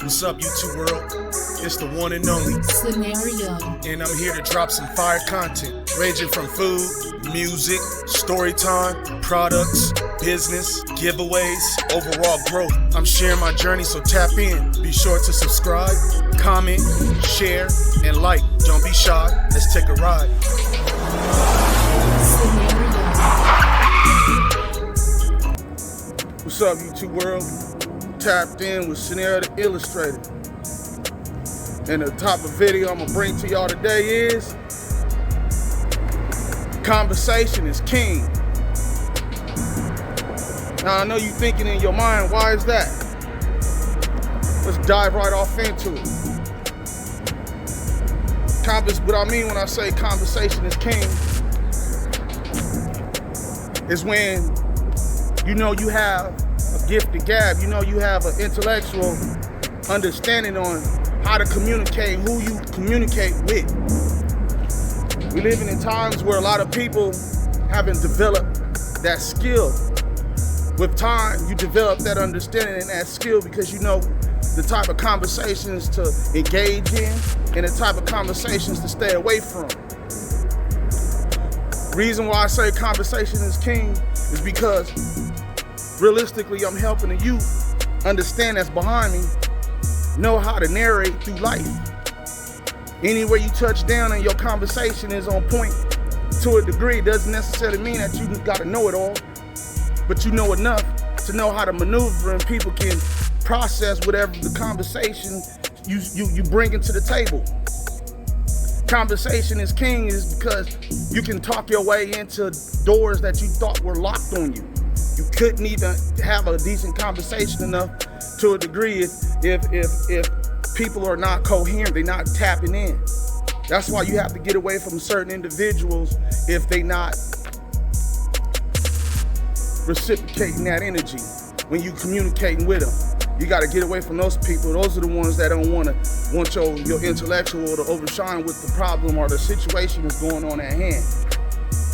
What's up, YouTube world? It's the one and only Scenario. and I'm here to drop some fire content, ranging from food, music, story time, products, business, giveaways, overall growth. I'm sharing my journey, so tap in. Be sure to subscribe, comment, share, and like. Don't be shy. Let's take a ride. What's up, YouTube world? Tapped in with Scenario the Illustrator. And the top of video I'm gonna bring to y'all today is conversation is king. Now I know you thinking in your mind, why is that? Let's dive right off into it. What I mean when I say conversation is king is when you know you have a gift to gab, you know you have an intellectual understanding on how to communicate, who you communicate with. We're living in times where a lot of people haven't developed that skill. With time, you develop that understanding and that skill because you know the type of conversations to engage in and the type of conversations to stay away from. Reason why I say conversation is king is because realistically, I'm helping the youth understand that's behind me, know how to narrate through life. Anywhere you touch down and your conversation is on point to a degree, doesn't necessarily mean that you gotta know it all, but you know enough to know how to maneuver and people can process whatever the conversation you bring into the table. Conversation is king is because you can talk your way into doors that you thought were locked on you. You couldn't even have a decent conversation enough to a degree if people are not coherent, they're not tapping in. That's why you have to get away from certain individuals if they not reciprocating that energy when you communicating with them. You got to get away from those people. Those are the ones that don't want your intellectual to overshine with the problem or the situation that's going on at hand.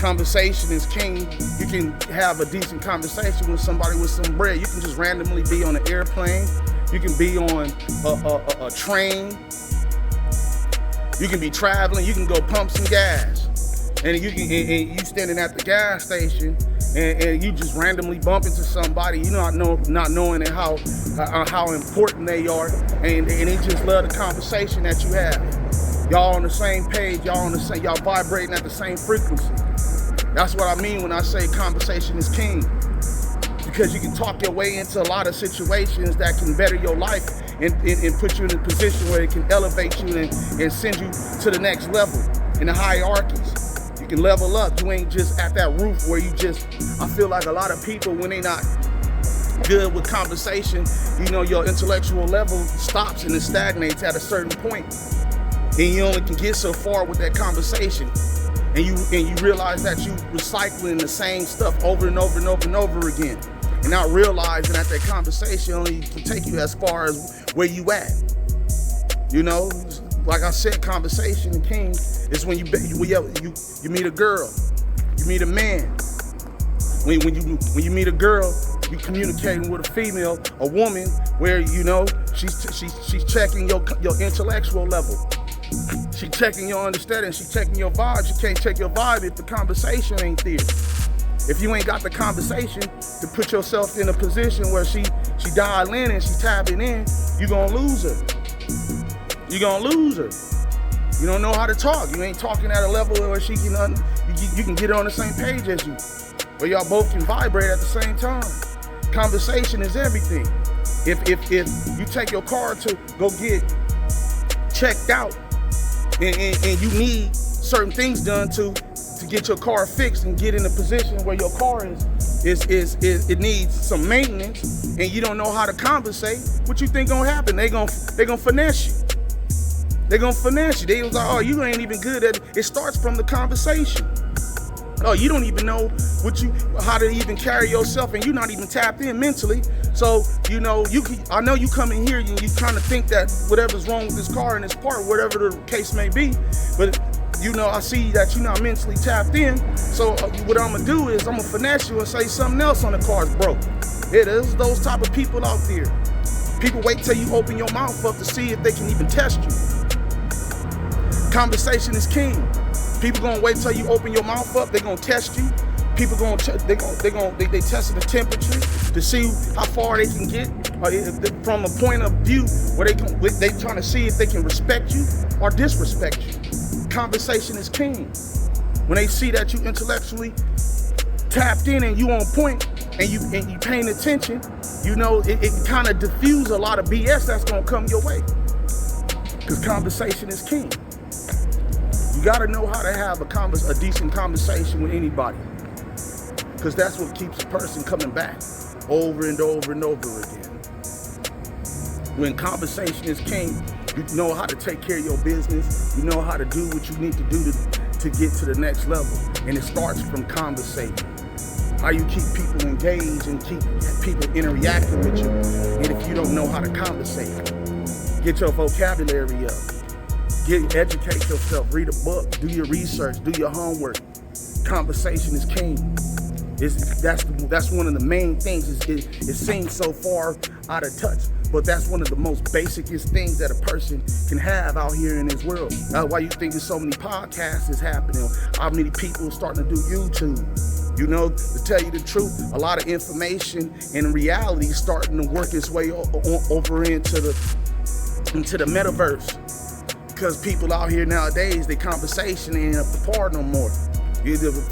Conversation is king. You can have a decent conversation with somebody with some bread. You can just randomly be on an airplane. You can be on a train. You can be traveling. You can go pump some gas, and you standing at the gas station, and you just randomly bump into somebody you not knowing how important they are, and they just love the conversation that you have. Y'all on the same page. Y'all vibrating at the same frequency. That's what I mean when I say conversation is king. Because you can talk your way into a lot of situations that can better your life and put you in a position where it can elevate you and send you to the next level in the hierarchies. You can level up. You ain't just at that roof where I feel like a lot of people, when they not good with conversation, you know, your intellectual level stops and it stagnates at a certain point. And you only can get so far with that conversation. And you realize that you recycling the same stuff over and over and over and over again, and not realizing that conversation only can take you as far as where you at. You know, like I said, conversation king is when you meet a girl, you meet a man. When you meet a girl, you communicating with a female, a woman, where you know she's checking your intellectual level. She checking your understanding, she checking your vibe. She can't check your vibe if the conversation ain't there. If you ain't got the conversation to put yourself in a position where she dial in and she tapping in, you gonna lose her. You gonna lose her. You don't know how to talk. You ain't talking at a level where she can you can get on the same page as you, where y'all both can vibrate at the same time. Conversation is everything. If you take your car to go get checked out, and you need certain things done to get your car fixed and get in a position where your car it needs some maintenance, and you don't know how to conversate, what you think gonna happen? They gonna finesse you. They gonna finesse you. They was like, oh, you ain't even good at it. It starts from the conversation. Oh, you don't even know how to even carry yourself, and you're not even tapped in mentally. So, you know, I know you come in here and you kind of think that whatever's wrong with this car and this part, whatever the case may be, but you know, I see that you're not mentally tapped in. So what I'm gonna do is I'm gonna finesse you and say something else on the car's broke. It is those type of people out there. People wait till you open your mouth up to see if they can even test you. Conversation is king. People gonna wait till you open your mouth up. They gonna test you. People they testing the temperature to see how far they can get, from a point of view where they trying to see if they can respect you or disrespect you. Conversation is king. When they see that you intellectually tapped in and you on point and you paying attention, you know it kind of diffuse a lot of BS that's gonna come your way. Because conversation is king. You gotta know how to have a decent conversation with anybody. Because that's what keeps a person coming back over and over and over again. When conversation is king, you know how to take care of your business. You know how to do what you need to do to get to the next level. And it starts from conversating. How you keep people engaged and keep people interacting with you. And if you don't know how to conversate, get your vocabulary up. Educate yourself, read a book, do your research, do your homework. Conversation is king. That's one of the main things. It seems so far out of touch, but that's one of the most basicest things that a person can have out here in this world. That's why you think there's so many podcasts is happening. How many people are starting to do YouTube? You know, to tell you the truth, a lot of information and reality is starting to work its way over into the metaverse. Because people out here nowadays, their conversation ain't up to par no more.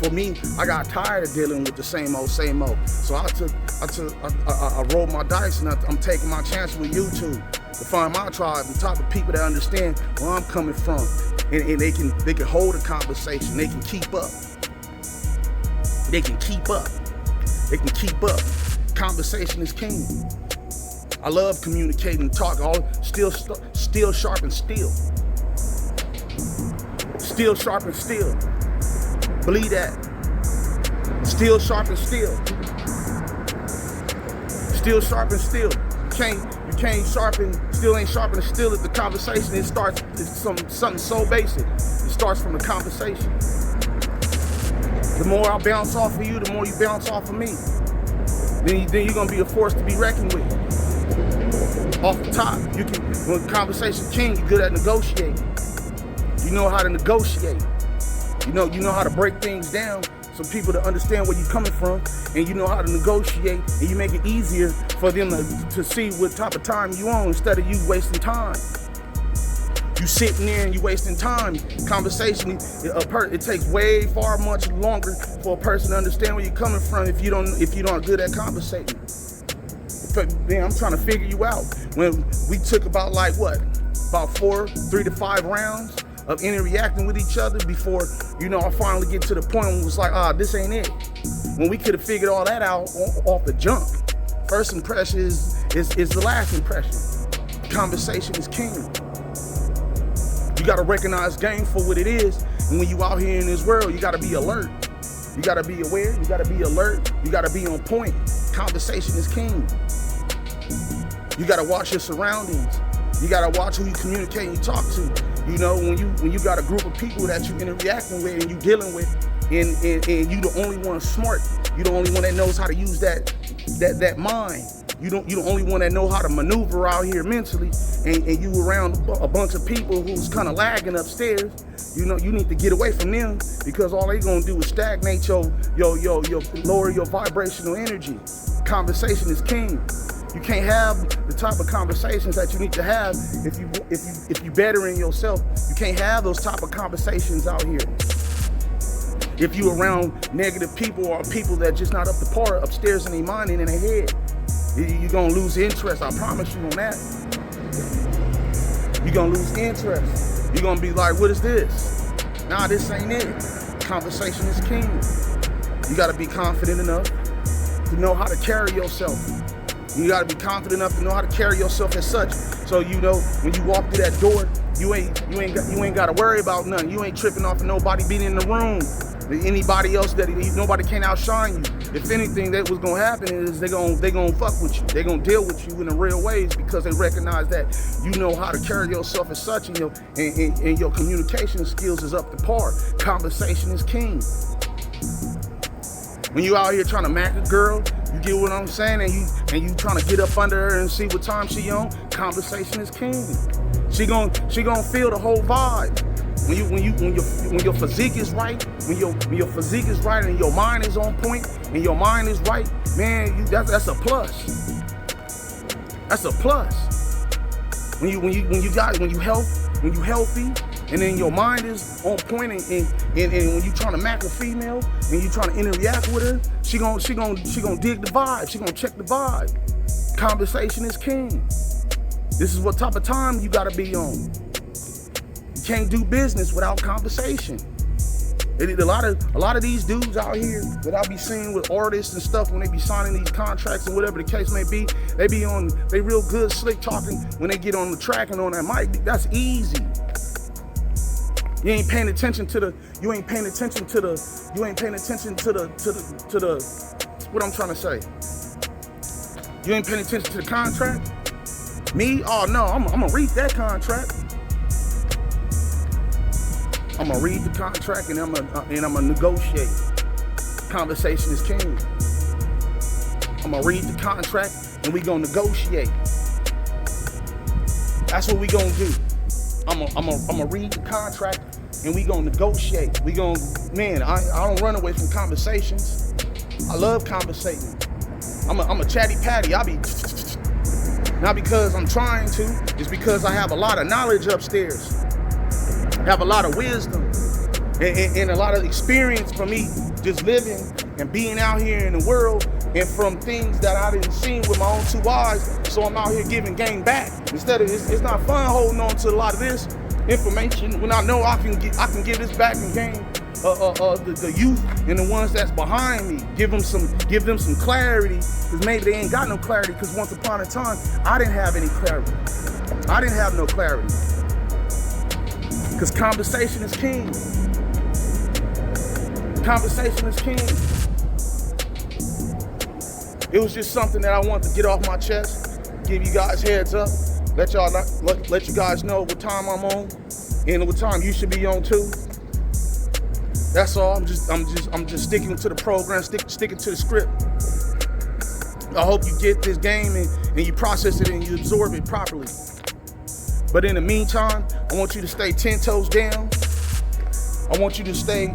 For me, I got tired of dealing with the same old. So I rolled my dice and I'm taking my chance with YouTube to find my tribe, the type of people that understand where I'm coming from, and they can hold a conversation. They can keep up. They can keep up. Conversation is king. I love communicating and talking. Steel sharpens steel. Steel sharpens steel. Believe that. Steel sharpens steel. Steel sharpens steel. You can't sharpen, still ain't sharpening steel at the conversation. It's something so basic. It starts from the conversation. The more I bounce off of you, the more you bounce off of me. Then you're gonna be a force to be reckoned with. Off the top, when conversation king, you're good at negotiating. You know how to negotiate. You know how to break things down so people to understand where you're coming from, and you know how to negotiate, and you make it easier for them to see what type of time you on instead of you wasting time. You sitting there and you wasting time. Conversation, it takes way far much longer for a person to understand where you're coming from if you don't good at conversating. Man, I'm trying to figure you out. When we took about 3 to 5 rounds of interacting with each other before, I finally get to the point where it was like, this ain't it. When we could have figured all that out off the jump. First impression is the last impression. Conversation is king. You gotta recognize game for what it is. And when you out here in this world, you gotta be alert. You gotta be aware, you gotta be alert, you gotta be on point. Conversation is king. You gotta watch your surroundings. You gotta watch who you communicate and you talk to. When you got a group of people that you interacting with and you dealing with, and you the only one smart, you the only one that knows how to use that mind. You the only one that know how to maneuver out here mentally, and you around a bunch of people who's kind of lagging upstairs. You need to get away from them, because all they gonna do is stagnate your lower your vibrational energy. Conversation is king. You can't have the type of conversations that you need to have if you better in yourself. You can't have those type of conversations out here. If you around negative people or people that just not up to par upstairs in their mind and in their head, you're gonna lose interest. I promise you on that. You're gonna lose interest. You're gonna be like, what is this? Nah, this ain't it. Conversation is king. You gotta be confident enough to know how to carry yourself. You gotta be confident enough to know how to carry yourself as such. So when you walk through that door, you ain't gotta worry about nothing. You ain't tripping off of nobody being in the room. Anybody else nobody can outshine you. If anything, that what's gonna happen is they gonna fuck with you. They gonna deal with you in the real ways, because they recognize that you know how to carry yourself as such, and your communication skills is up to par. Conversation is king. When you out here trying to mac a girl, You get what I'm saying? And you trying to get up under her and see what time she on. Conversation is king. She gon' feel the whole vibe. When your physique is right, when your physique is right and your mind is on point and your mind is right, man, that's a plus. That's a plus. When you healthy, and then your mind is on point, and when you trying to mac a female and you trying to interact with her, she gon' dig the vibe. She gonna check the vibe. Conversation is king. This is what type of time you gotta be on. You can't do business without conversation. A lot of these dudes out here that I be seeing with artists and stuff when they be signing these contracts and whatever the case may be, they real good slick talking when they get on the track and on that mic. That's easy. You ain't paying attention to the what I'm trying to say. You ain't paying attention to the contract. Me? Oh no, I'm gonna read that contract. I'm gonna read the contract and I'm gonna negotiate. Conversation is king. I'm gonna read the contract and we gonna negotiate. That's what we gonna do. I'm gonna read the contract and we gonna negotiate. I don't run away from conversations. I love conversating. I'm a chatty patty. I be not because I'm trying to, it's because I have a lot of knowledge upstairs. I have a lot of wisdom and a lot of experience from me just living and being out here in the world and from things that I didn't see with my own two eyes. So I'm out here giving game back. Instead of it's not fun holding on to a lot of this information when I know I can give this back and gain the youth and the ones that's behind me. Give them some clarity, because maybe they ain't got no clarity, because once upon a time I didn't have any clarity. I didn't have no clarity. Because conversation is king. Conversation is king. It was just something that I wanted to get off my chest, give you guys heads up, let you guys know what time I'm on and what time you should be on too. That's all. I'm just sticking to the program, sticking to the script. I hope you get this game and you process it and you absorb it properly. But in the meantime, I want you to stay 10 toes down. I want you to stay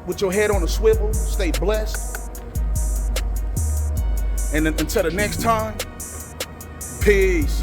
with your head on a swivel, stay blessed. And until the next time, peace.